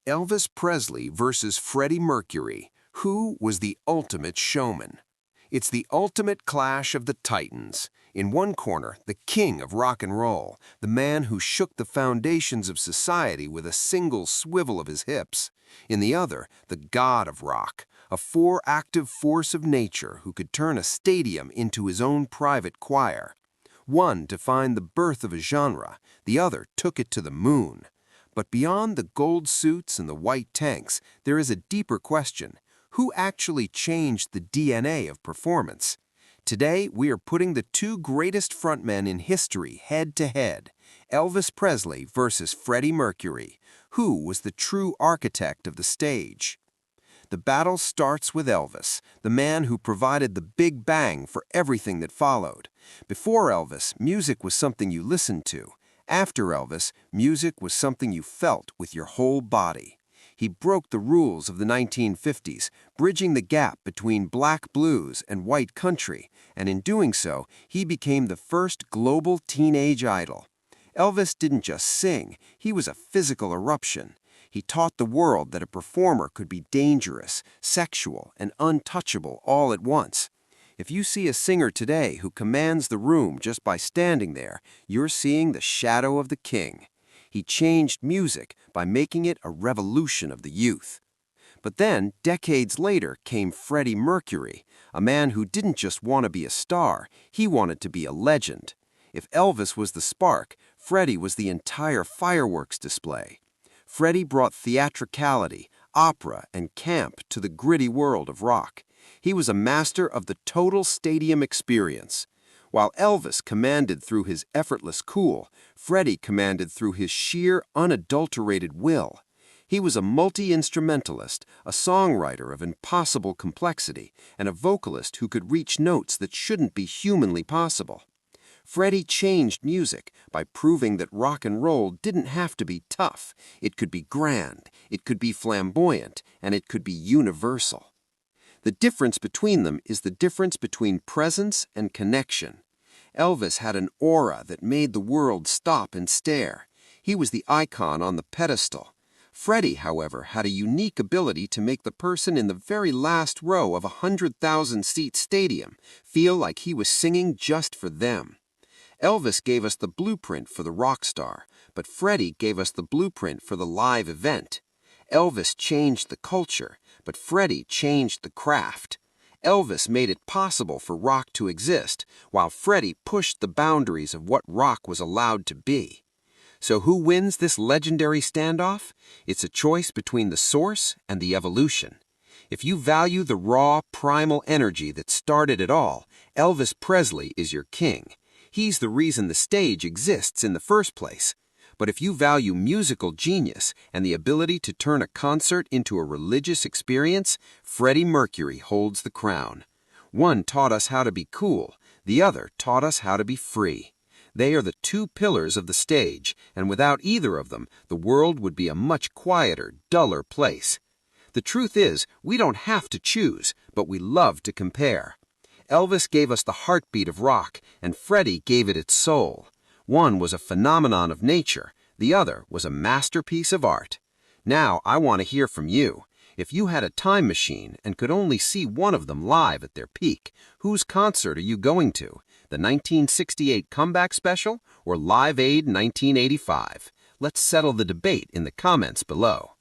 Elvis Presley versus Freddie Mercury. Who was the ultimate showman? It's the ultimate clash of the titans. In one corner, the king of rock and roll, the man who shook the foundations of society with a single swivel of his hips. In the other, the god of rock, a four-active force of nature who could turn a stadium into his own private choir. One defined the birth of a genre, the other took it to the moon. But beyond the gold suits and the white tanks, there is a deeper question. Who actually changed the DNA of performance? Today, we are putting the two greatest frontmen in history head-to-head, Elvis Presley versus Freddie Mercury. Who was the true architect of the stage? The battle starts with Elvis, the man who provided the big bang for everything that followed. Before Elvis, music was something you listened to. After Elvis, music was something you felt with your whole body. He broke the rules of the 1950s, bridging the gap between black blues and white country, and in doing so, he became the first global teenage idol. Elvis didn't just sing, he was a physical eruption. He taught the world that a performer could be dangerous, sexual, and untouchable all at once. If you see a singer today who commands the room just by standing there, you're seeing the shadow of the king. He changed music by making it a revolution of the youth. But then, decades later, came Freddie Mercury, a man who didn't just want to be a star, he wanted to be a legend. If Elvis was the spark, Freddie was the entire fireworks display. Freddie brought theatricality, opera, and camp to the gritty world of rock. He was a master of the total stadium experience. While Elvis commanded through his effortless cool, Freddie commanded through his sheer, unadulterated will. He was a multi-instrumentalist, a songwriter of impossible complexity, and a vocalist who could reach notes that shouldn't be humanly possible. Freddie changed music by proving that rock and roll didn't have to be tough. It could be grand, it could be flamboyant, and it could be universal. The difference between them is the difference between presence and connection. Elvis had an aura that made the world stop and stare. He was the icon on the pedestal. Freddie, however, had a unique ability to make the person in the very last row of a 100,000-seat stadium feel like he was singing just for them. Elvis gave us the blueprint for the rock star, but Freddie gave us the blueprint for the live event. Elvis changed the culture, but Freddie changed the craft. Elvis made it possible for rock to exist, while Freddie pushed the boundaries of what rock was allowed to be. So who wins this legendary standoff? It's a choice between the source and the evolution. If you value the raw, primal energy that started it all, Elvis Presley is your king. He's the reason the stage exists in the first place. But if you value musical genius and the ability to turn a concert into a religious experience, Freddie Mercury holds the crown. One taught us how to be cool, the other taught us how to be free. They are the two pillars of the stage, and without either of them, the world would be a much quieter, duller place. The truth is, we don't have to choose, but we love to compare. Elvis gave us the heartbeat of rock, and Freddie gave it its soul. One was a phenomenon of nature, the other was a masterpiece of art. Now I want to hear from you. If you had a time machine and could only see one of them live at their peak, whose concert are you going to? The 1968 Comeback Special or Live Aid 1985? Let's settle the debate in the comments below.